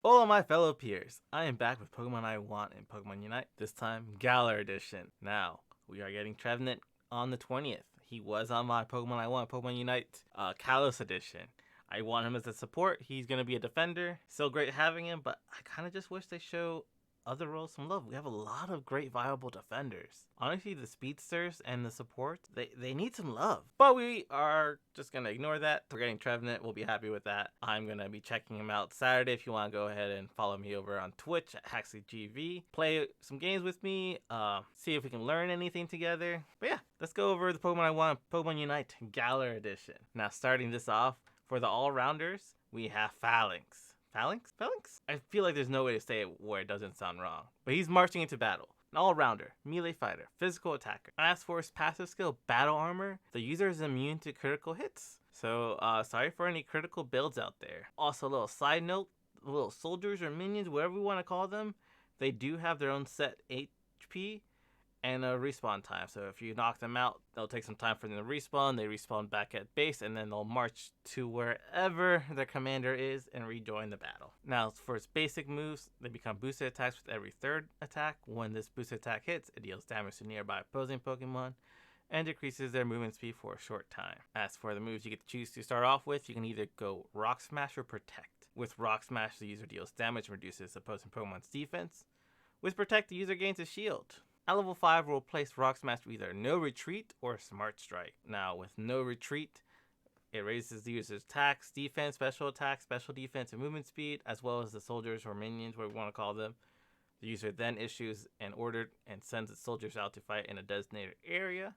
Hola, my fellow peers. I am back with Pokemon I Want in Pokemon Unite, this time Galar Edition. Now, we are getting Trevenant on the 20th. He was on my Pokemon I Want Pokemon Unite Kalos Edition. I want him as a support. He's going to be a defender. Still great having him, but I kind of just wish they show other roles some love. We have a lot of great viable defenders. Honestly, the speedsters and the support, they need some love. But we are just gonna ignore that. We're getting Trevenant, we'll be happy with that. I'm gonna be checking him out Saturday. If you want to go ahead and follow me over on Twitch at HaxleyGV. Play some games with me, see if we can learn anything together. But yeah, let's go over the Pokemon I Want, Pokemon Unite Galar Edition. Now starting this off, for the Allrounders, we have Phalanx. Phalanx? Phalanx? I feel like there's no way to say it where it doesn't sound wrong. But he's marching into battle. An all-rounder, melee fighter, physical attacker. As for his passive skill, Battle Armor, the user is immune to critical hits. So, sorry for any critical builds out there. Also, a little side note, little soldiers or minions, whatever we want to call them, they do have their own set HP and a respawn time. So if you knock them out, they'll take some time for them to respawn. They respawn back at base, and then they'll march to wherever their commander is and rejoin the battle. Now, for its basic moves, they become boosted attacks with every third attack. When this boosted attack hits, it deals damage to nearby opposing Pokemon and decreases their movement speed for a short time. As for the moves you get to choose to start off with, you can either go Rock Smash or Protect. With Rock Smash, the user deals damage and reduces opposing Pokemon's defense. With Protect, the user gains a shield. At level 5, we'll place Rock Smash with either No Retreat or Smart Strike. Now, with No Retreat, it raises the user's attacks, defense, special defense, and movement speed, as well as the soldiers or minions, whatever we want to call them. The user then issues an order and sends its soldiers out to fight in a designated area.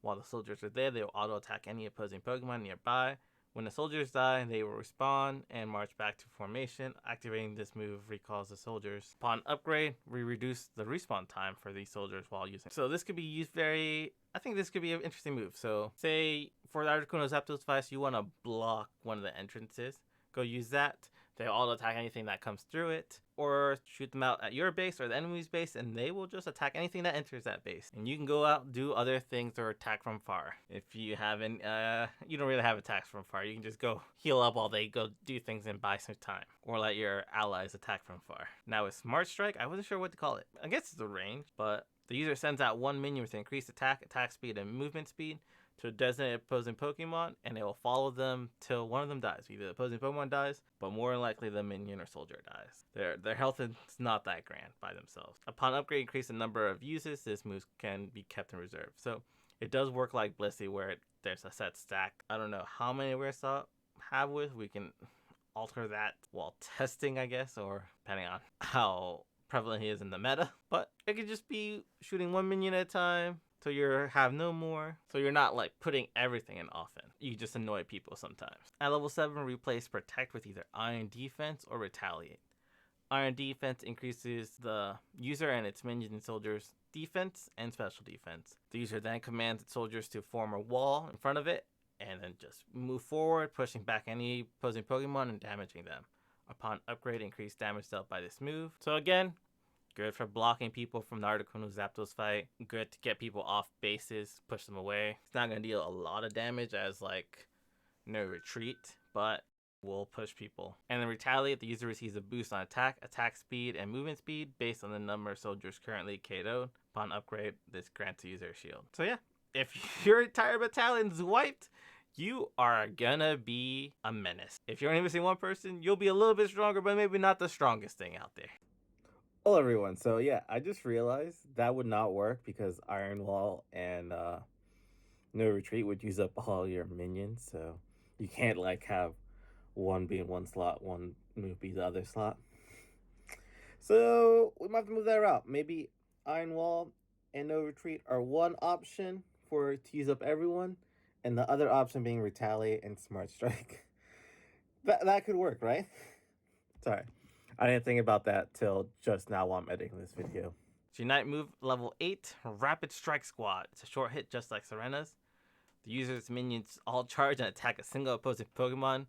While the soldiers are there, they will auto-attack any opposing Pokemon nearby. When the soldiers die, they will respawn and march back to formation. Activating this move recalls the soldiers. Upon upgrade, we reduce the respawn time for these soldiers while using. So this could be used I think this could be an interesting move. So say for the Articuno Zapdos device, you want to block one of the entrances. Go use that. They'll auto attack anything that comes through it, or shoot them out at your base or the enemy's base, and they will just attack anything that enters that base. And you can go out, do other things, or attack from far. If you haven't, you don't really have attacks from far. You can just go heal up while they go do things and buy some time, or let your allies attack from far. Now with Smart Strike, I wasn't sure what to call it. I guess it's a range, but the user sends out one minion with increased attack speed, and movement speed to a designated opposing Pokemon, and it will follow them till one of them dies. Either the opposing Pokemon dies, but more likely the minion or soldier dies. Their health is not that grand by themselves. Upon upgrade, increase the number of uses, this move can be kept in reserve. So it does work like Blissey, where there's a set stack. I don't know how many we're have with. We can alter that while testing, I guess, or depending on how prevalent he is in the meta. But it could just be shooting one minion at a time, so you have no more. So you're not like putting everything in often. You just annoy people sometimes. At level 7, replace Protect with either Iron Defense or Retaliate. Iron Defense increases the user and its minions and soldiers' defense and special defense. The user then commands its soldiers to form a wall in front of it, and then just move forward, pushing back any opposing Pokemon and damaging them. Upon upgrade, increase damage dealt by this move. So again, good for blocking people from the Articuno Zapdos fight. Good to get people off bases, push them away. It's not going to deal a lot of damage as like No Retreat, but will push people. And then Retaliate, the user receives a boost on attack speed, and movement speed based on the number of soldiers currently KO'd. Upon upgrade, this grants the user a shield. So yeah, if your entire battalion's wiped, you are gonna be a menace. If you're only missing one person, you'll be a little bit stronger, but maybe not the strongest thing out there. Hello everyone, so yeah, I just realized that would not work because Iron Wall and No Retreat would use up all your minions, so you can't like have one be in one slot, one move be the other slot. So we might have to move that route. Maybe Iron Wall and No Retreat are one option to use up everyone, and the other option being Retaliate and Smart Strike. that could work, right? Sorry. I didn't think about that till just now while I'm editing this video. Unite move level 8, Rapid Strike Squad. It's a short hit just like Serena's. The user's minions all charge and attack a single opposing Pokemon.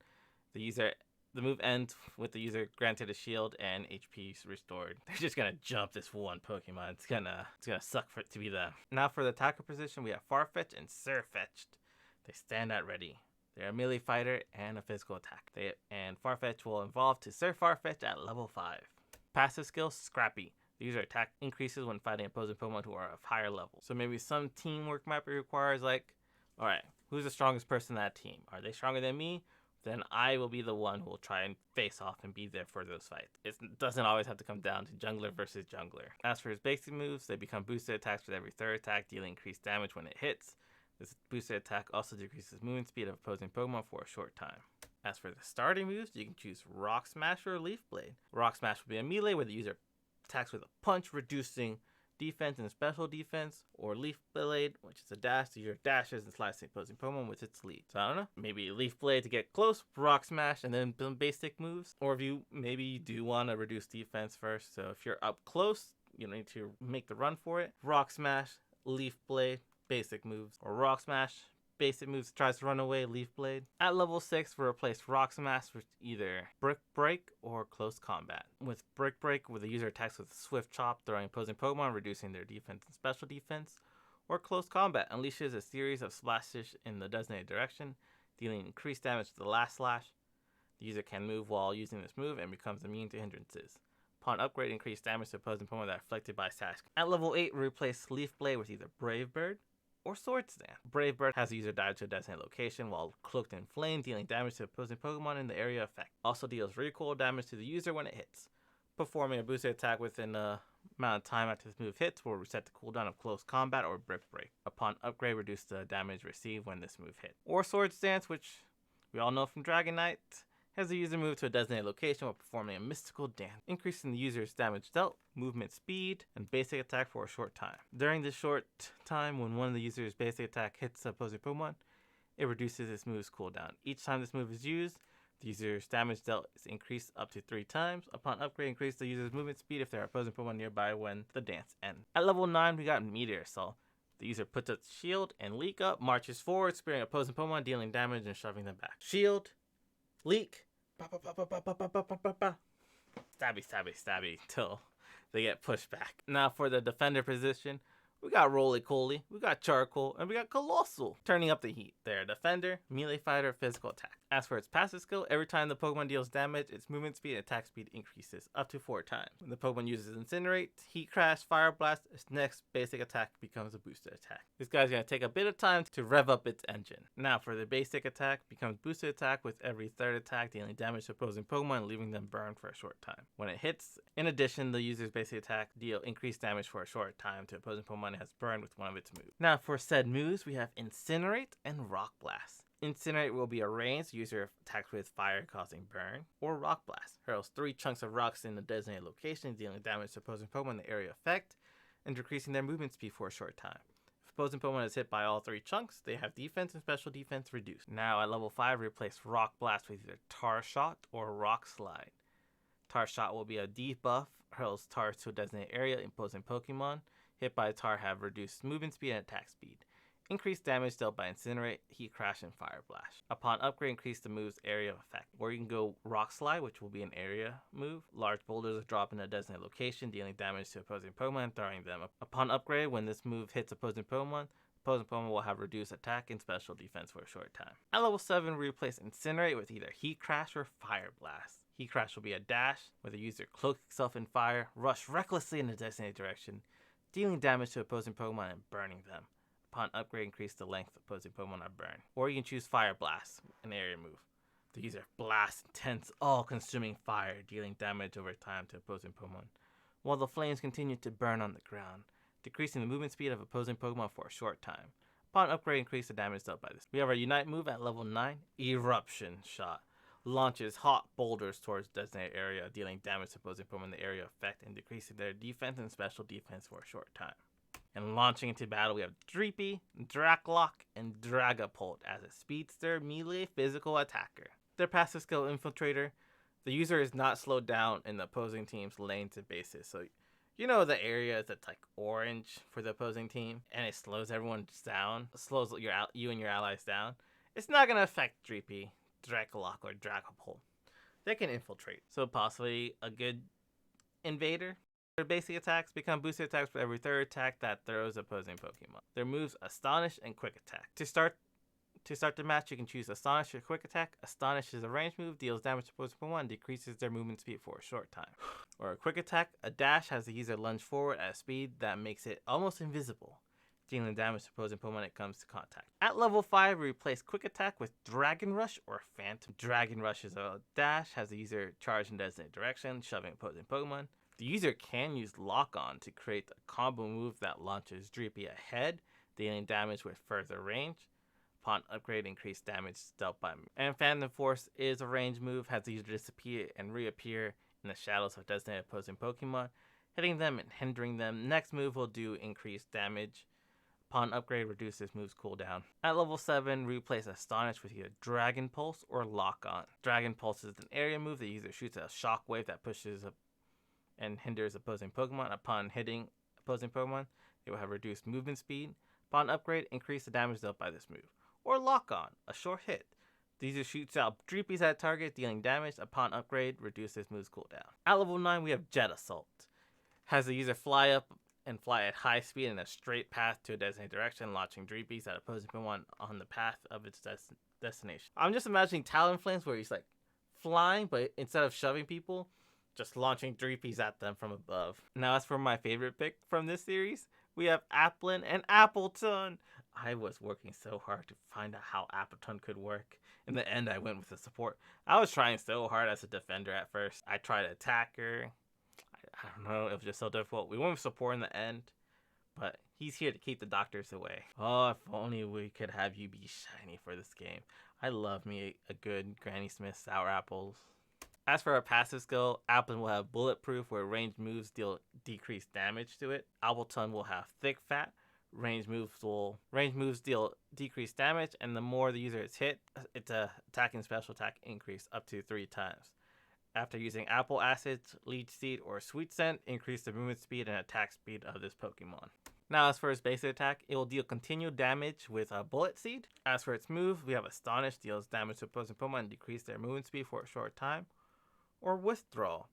The move ends with the user granted a shield and HP restored. They're just gonna jump this one Pokemon. It's gonna suck for it to be them. Now for the attacker position, we have Farfetch'd and Sirfetch'd. They stand at ready. They're a melee fighter and a physical attack. And Farfetch will evolve to Sir Farfetch at level 5. Passive skill, Scrappy. The user attack increases when fighting opposing Pokemon who are of higher level. So maybe some teamwork might be required, like, alright, who's the strongest person in that team? Are they stronger than me? Then I will be the one who will try and face off and be there for those fights. It doesn't always have to come down to jungler versus jungler. As for his basic moves, they become boosted attacks with every third attack, dealing increased damage when it hits. This boosted attack also decreases movement speed of opposing Pokemon for a short time. As for the starting moves, you can choose Rock Smash or Leaf Blade. Rock Smash will be a melee where the user attacks with a punch, reducing defense and special defense, or Leaf Blade, which is a dash. The user dashes and slices the opposing Pokemon with its lead. So I don't know, maybe Leaf Blade to get close, Rock Smash, and then some basic moves. Or if you do want to reduce defense first, so if you're up close, you need to make the run for it. Rock Smash, Leaf Blade, basic moves, or Rock Smash, basic moves, tries to run away, Leaf Blade. At level 6, we'll replace Rock Smash with either Brick Break or Close Combat. With Brick Break, where the user attacks with Swift Chop, throwing opposing Pokemon, reducing their defense and special defense. Or Close Combat unleashes a series of slashes in the designated direction, dealing increased damage to the last slash. The user can move while using this move and becomes immune to hindrances. Upon upgrade, increased damage to opposing Pokemon that are afflicted by sash. At level 8, we replace Leaf Blade with either Brave Bird or Swords Dance. Brave Bird has the user dive to a designated location while cloaked in flame, dealing damage to opposing Pokemon in the area effect. Also deals recoil damage to the user when it hits. Performing a boosted attack within a amount of time after this move hits will reset the cooldown of Close Combat or Brick Break. Upon upgrade, reduce the damage received when this move hits. Or Swords Dance, which we all know from Dragon Knight, has the user move to a designated location while performing a mystical dance, increasing the user's damage dealt, movement speed, and basic attack for a short time. During this short time, when one of the user's basic attack hits the opposing Pokemon, it reduces its move's cooldown. Each time this move is used, the user's damage dealt is increased up to 3 times. Upon upgrade, increase the user's movement speed if there are opposing Pokemon nearby when the dance ends. At level 9, we got Meteor Assault. The user puts its shield and leak up, marches forward, spearing opposing Pokemon, dealing damage and shoving them back. Shield, leak, stabby, stabby, stabby, till they get pushed back. Now for the defender position, we got Roly-Coly, we got Charcoal, and we got Colossal. Turning up the heat. They're a defender, melee fighter, physical attack. As for its passive skill, every time the Pokemon deals damage, its movement speed and attack speed increases up to 4 times. When the Pokemon uses Incinerate, Heat Crash, Fire Blast, its next basic attack becomes a boosted attack. This guy's going to take a bit of time to rev up its engine. Now for the basic attack, becomes boosted attack with every third attack, dealing damage to opposing Pokemon, leaving them burned for a short time. When it hits, in addition, the user's basic attack deal increased damage for a short time to opposing Pokemon it has burned with one of its moves. Now for said moves, we have Incinerate and Rock Blast. Incinerate will be a range, user attacks with fire causing burn, or Rock Blast. Hurls 3 chunks of rocks in a designated location, dealing damage to opposing Pokemon in the area effect, and decreasing their movement speed for a short time. If opposing Pokemon is hit by all 3 chunks, they have defense and special defense reduced. Now at level 5, replace Rock Blast with either Tar Shot or Rock Slide. Tar Shot will be a debuff, hurls Tar to a designated area, opposing Pokemon hit by Tar have reduced movement speed and attack speed. Increased damage dealt by Incinerate, Heat Crash, and Fire Blast. Upon upgrade, increase the move's area of effect. Or you can go Rock Slide, which will be an area move. Large boulders will drop in a designated location, dealing damage to opposing Pokemon and throwing them. Upon upgrade, when this move hits opposing Pokemon will have reduced attack and special defense for a short time. At level 7, we replace Incinerate with either Heat Crash or Fire Blast. Heat Crash will be a dash, where the user cloaks itself in fire, rush recklessly in a designated direction, dealing damage to opposing Pokemon and burning them. Upon upgrade, increase the length of opposing Pokemon are burned. Or you can choose Fire Blast, an area move. The user blasts intense, all-consuming fire, dealing damage over time to opposing Pokemon, while the flames continue to burn on the ground, decreasing the movement speed of opposing Pokemon for a short time. Upon upgrade, increase the damage dealt by this. We have our Unite move at level 9, Eruption Shot. Launches hot boulders towards designated area, dealing damage to opposing Pokemon in the area effect and decreasing their defense and special defense for a short time. And launching into battle, we have Dreepy, Dracloak, and Dragapult as a speedster melee physical attacker. Their passive skill, Infiltrator. The user is not slowed down in the opposing team's lanes and bases. So, you know the area that's like orange for the opposing team, and it slows everyone down, slows you and your allies down. It's not going to affect Dreepy, Dracloak, or Dragapult. They can infiltrate. So possibly a good invader. Their basic attacks become boosted attacks for every third attack that throws opposing Pokemon. Their moves Astonish and Quick Attack. To start To start the match, you can choose Astonish or Quick Attack. Astonish is a range move, deals damage to opposing Pokemon, decreases their movement speed for a short time. Or a Quick Attack, a dash has the user lunge forward at a speed that makes it almost invisible, dealing damage to opposing Pokemon when it comes to contact. At level 5, we replace Quick Attack with Dragon Rush or Phantom. Dragon Rush is a dash, has the user charge in designated direction, shoving opposing Pokemon. The user can use Lock On to create a combo move that launches Dreepy ahead, dealing damage with further range. Upon upgrade, increased damage dealt by move. And Phantom Force is a range move, has the user disappear and reappear in the shadows of designated opposing Pokemon, hitting them and hindering them. Next move will do increased damage. Upon upgrade, reduce this move's cooldown. At level 7, replace Astonish with either Dragon Pulse or Lock On. Dragon Pulse is an area move. The user shoots a shockwave that pushes up and hinders opposing Pokemon. Upon hitting opposing Pokemon, they will have reduced movement speed. Upon upgrade, increase the damage dealt by this move. Or Lock On, a short hit. The user shoots out Dreepies at target, dealing damage. Upon upgrade, reduce this move's cooldown. At level 9, we have Jet Assault. Has the user fly up and fly at high speed in a straight path to a designated direction, launching Dreepies at opposing Pokemon on the path of its destination. I'm just imagining Talonflames where he's like flying, but instead of shoving people, just launching Dreepies at them from above. Now, as for my favorite pick from this series, we have Appleton and Appleton. I was working so hard to find out how Appleton could work. In the end, I went with the support. I was trying so hard as a defender at first. I tried attacker. I don't know, it was just so difficult. We went with support in the end, but he's here to keep the doctors away. Oh, if only we could have you be shiny for this game. I love me a good Granny Smith Sour Apples. As for our passive skill, Appleton will have Bulletproof, where ranged moves deal decreased damage to it. Appleton will have Thick Fat. Ranged moves deal decreased damage, and the more the user is hit, its attack and special attack increase up to 3 times. After using Apple Acid, Leech Seed, or Sweet Scent, increase the movement speed and attack speed of this Pokemon. Now, as for its basic attack, it will deal continued damage with a Bullet Seed. As for its move, we have Astonish, deals damage to opposing Pokemon and decrease their movement speed for a short time. Or Withdrawal.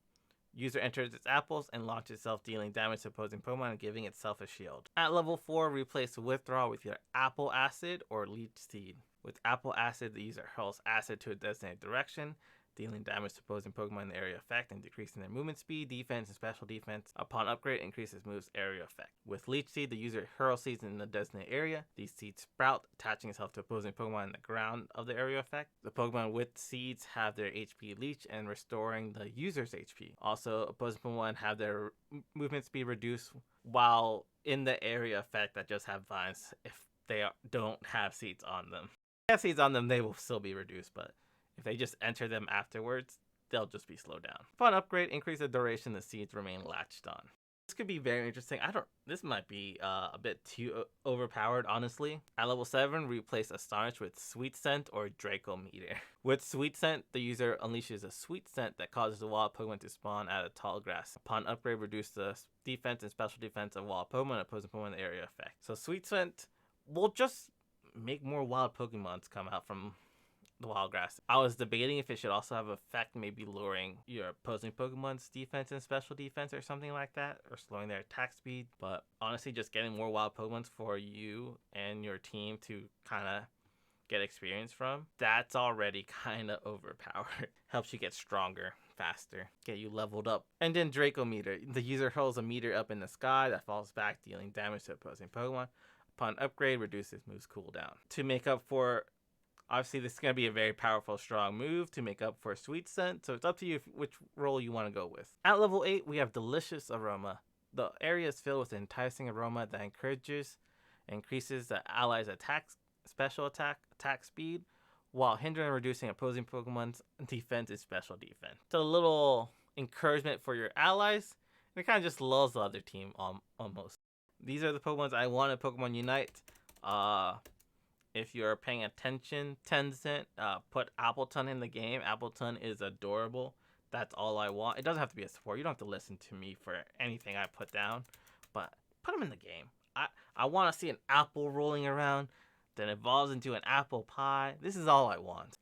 User enters its apples and launches itself, dealing damage to opposing Pokemon and giving itself a shield. At level 4, replace Withdrawal with either Apple Acid or Leech Seed. With Apple Acid, the user hurls acid to a designated direction, dealing damage to opposing Pokemon in the area effect and decreasing their movement speed, defense, and special defense. Upon upgrade, increases move's area effect. With Leech Seed, the user hurls seeds in the designated area. These seeds sprout, attaching itself to opposing Pokemon in the ground of the area effect. The Pokemon with seeds have their HP leech and restoring the user's HP. Also, opposing Pokemon have their movement speed reduced while in the area effect that just have vines if they don't have seeds on them. If they have seeds on them, they will still be reduced, but if they just enter them afterwards, they'll just be slowed down. Upon upgrade, increase the duration the seeds remain latched on. This could be very interesting. This might be a bit too overpowered, honestly. At level 7, replace Astonish with Sweet Scent or Draco Meteor. With Sweet Scent, the user unleashes a Sweet Scent that causes the wild Pokemon to spawn out of tall grass. Upon upgrade, reduce the defense and special defense of wild Pokemon and opposing Pokemon in the area effect. So Sweet Scent will just make more wild Pokemons come out from the wild grass. I was debating if it should also have effect, maybe lowering your opposing Pokemon's defense and special defense or something like that, or slowing their attack speed. But honestly, just getting more wild Pokemons for you and your team to kind of get experience from, that's already kind of overpowered. Helps you get stronger faster, get you leveled up. And then Draco Meteor. The user hurls a meteor up in the sky that falls back, dealing damage to opposing Pokemon. Upon upgrade, reduces move's cooldown. To make up for, obviously, this is going to be a very powerful, strong move to make up for Sweet Scent, so it's up to you which role you want to go with. At level 8, we have Delicious Aroma. The area is filled with an enticing aroma that increases the allies' special attack speed, while hindering and reducing opposing Pokemon's defense and special defense. It's a little encouragement for your allies, and it kind of just lulls the other team almost. These are the Pokemons I want in Pokemon Unite. If you're paying attention, Tencent, put Appleton in the game. Appleton is adorable. That's all I want. It doesn't have to be a support. You don't have to listen to me for anything I put down, but put them in the game. I want to see an apple rolling around, then evolves into an apple pie. This is all I want.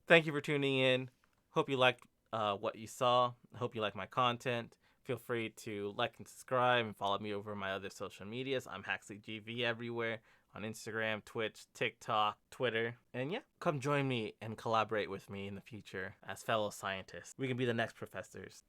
Thank you for tuning in. Hope you liked what you saw. Hope you like my content. Feel free to like and subscribe and follow me over my other social medias. I'm HaxleyGV everywhere. on Instagram, Twitch, TikTok, Twitter. And yeah, come join me and collaborate with me in the future as fellow scientists. We can be the next professors.